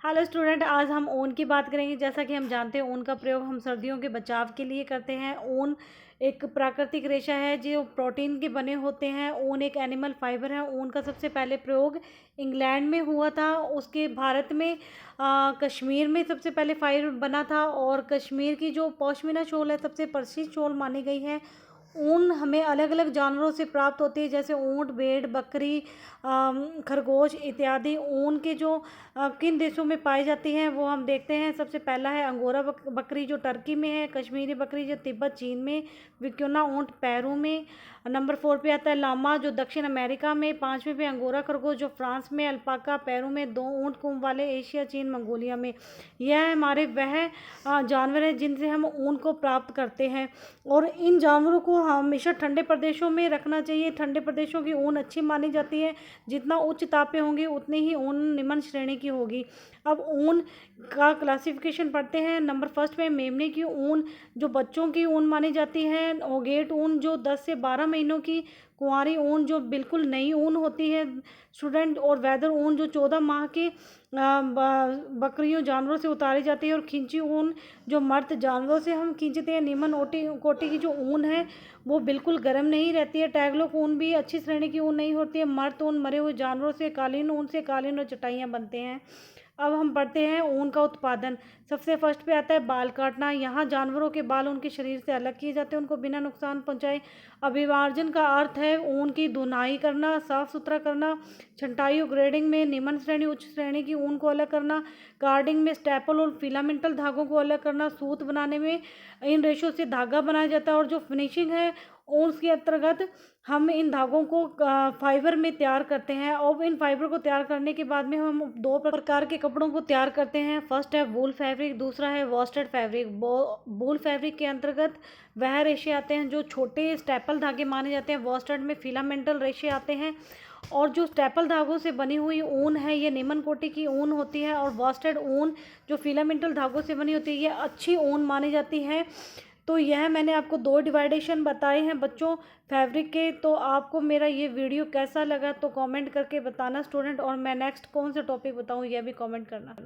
Hello student, आज हम ऊन की बात करेंगे। जैसा कि हम जानते हैं, ऊन का प्रयोग हम सर्दियों के बचाव के लिए करते हैं। ऊन एक प्राकृतिक रेशा है जो प्रोटीन के बने होते हैं। ऊन एक एनिमल फाइबर है। ऊन का सबसे पहले प्रयोग इंग्लैंड में हुआ था। उसके भारत में कश्मीर में सबसे पहले फाइबर बना था। और कश्मीर की जो पश्मीना शॉल है सबसे प्रसिद्ध शॉल मानी गई है। ऊन हमें अलग अलग जानवरों से प्राप्त होती है, जैसे ऊंट, भेड़, बकरी, खरगोश इत्यादि। ऊन के जो किन देशों में पाई जाती हैं वो हम देखते हैं। सबसे पहला है अंगोरा बकरी जो टर्की में है, कश्मीरी बकरी जो तिब्बत चीन में, विक्योना ऊंट पेरू में। नंबर 4 पे आता है लामा जो दक्षिण अमेरिका में। 5वें पे अंगोरा खरगोश जो फ्रांस में, अल्पाका पेरू में। 2 ऊंट कुंभ वाले एशिया, चीन, मंगोलिया में। यह हमारे वह जानवर हैं जिनसे हम ऊन को प्राप्त करते हैं। और इन जानवरों को हमेशा ठंडे प्रदेशों में रखना चाहिए। ठंडे प्रदेशों की ऊन अच्छी मानी जाती है। जितना उच्च तापे होंगे उतनी ही ऊन निम्न श्रेणी की होगी। अब ऊन का क्लासिफिकेशन पढ़ते हैं। नंबर 1 में मेमने की ऊन जो बच्चों की ऊन मानी जाती है। ओगेट ऊन जो 10 से 12 महीनों की। कुंवारी ऊन जो बिल्कुल नई ऊन होती है स्टूडेंट। और वेदर ऊन जो 14 माह की बकरियों जानवरों से उतारी जाती है। और खींची ऊन जो मर्द जानवरों से हम खींचते हैं। निम्न कोटि की जो ऊन है वो बिल्कुल गर्म नहीं रहती है। टैगलोक ऊन भी अच्छी श्रेणी की ऊन नहीं होती है। मर्द ऊन मरे हुए जानवरों से, कालीन ऊन से कालीन और चटाइयाँ बनते हैं। अब हम पढ़ते हैं ऊन का उत्पादन। सबसे फर्स्ट पे आता है बाल काटना। यहाँ जानवरों के बाल उनके शरीर से अलग किए जाते हैं, उनको बिना नुकसान पहुँचाए। अभिवार्जन का अर्थ है ऊन की धुनाई करना, साफ सुथरा करना। छंटाई और ग्रेडिंग में निम्न श्रेणी उच्च श्रेणी की ऊन को अलग करना। कार्डिंग में स्टेपल और फिलामेंटल धागों को अलग करना। सूत बनाने में इन रेशों से धागा बनाया जाता है। और जो फिनिशिंग है ऊन के अंतर्गत हम इन धागों को फाइबर में तैयार करते हैं। और इन फाइबर को तैयार करने के बाद में हम 2 प्रकार के कपड़ों को तैयार करते हैं। फर्स्ट है वूल फैब्रिक, दूसरा है वॉस्टेड फैब्रिक। वूल फैब्रिक के अंतर्गत वह रेशे आते हैं जो छोटे स्टेपल धागे माने जाते हैं। वॉस्टेड में फिलामेंटल रेशे आते हैं। और जो स्टेपल धागों से बनी हुई ऊन है ये निम्न कोटि की ऊन होती है। और वॉस्टेड ऊन जो फिलामेंटल धागों से बनी होती है ये अच्छी ऊन मानी जाती है। तो यह मैंने आपको 2 डिवाइडेशन बताए हैं बच्चों फैब्रिक के। तो आपको मेरा ये वीडियो कैसा लगा तो कमेंट करके बताना स्टूडेंट। और मैं नेक्स्ट कौन सा टॉपिक बताऊँ यह भी कमेंट करना।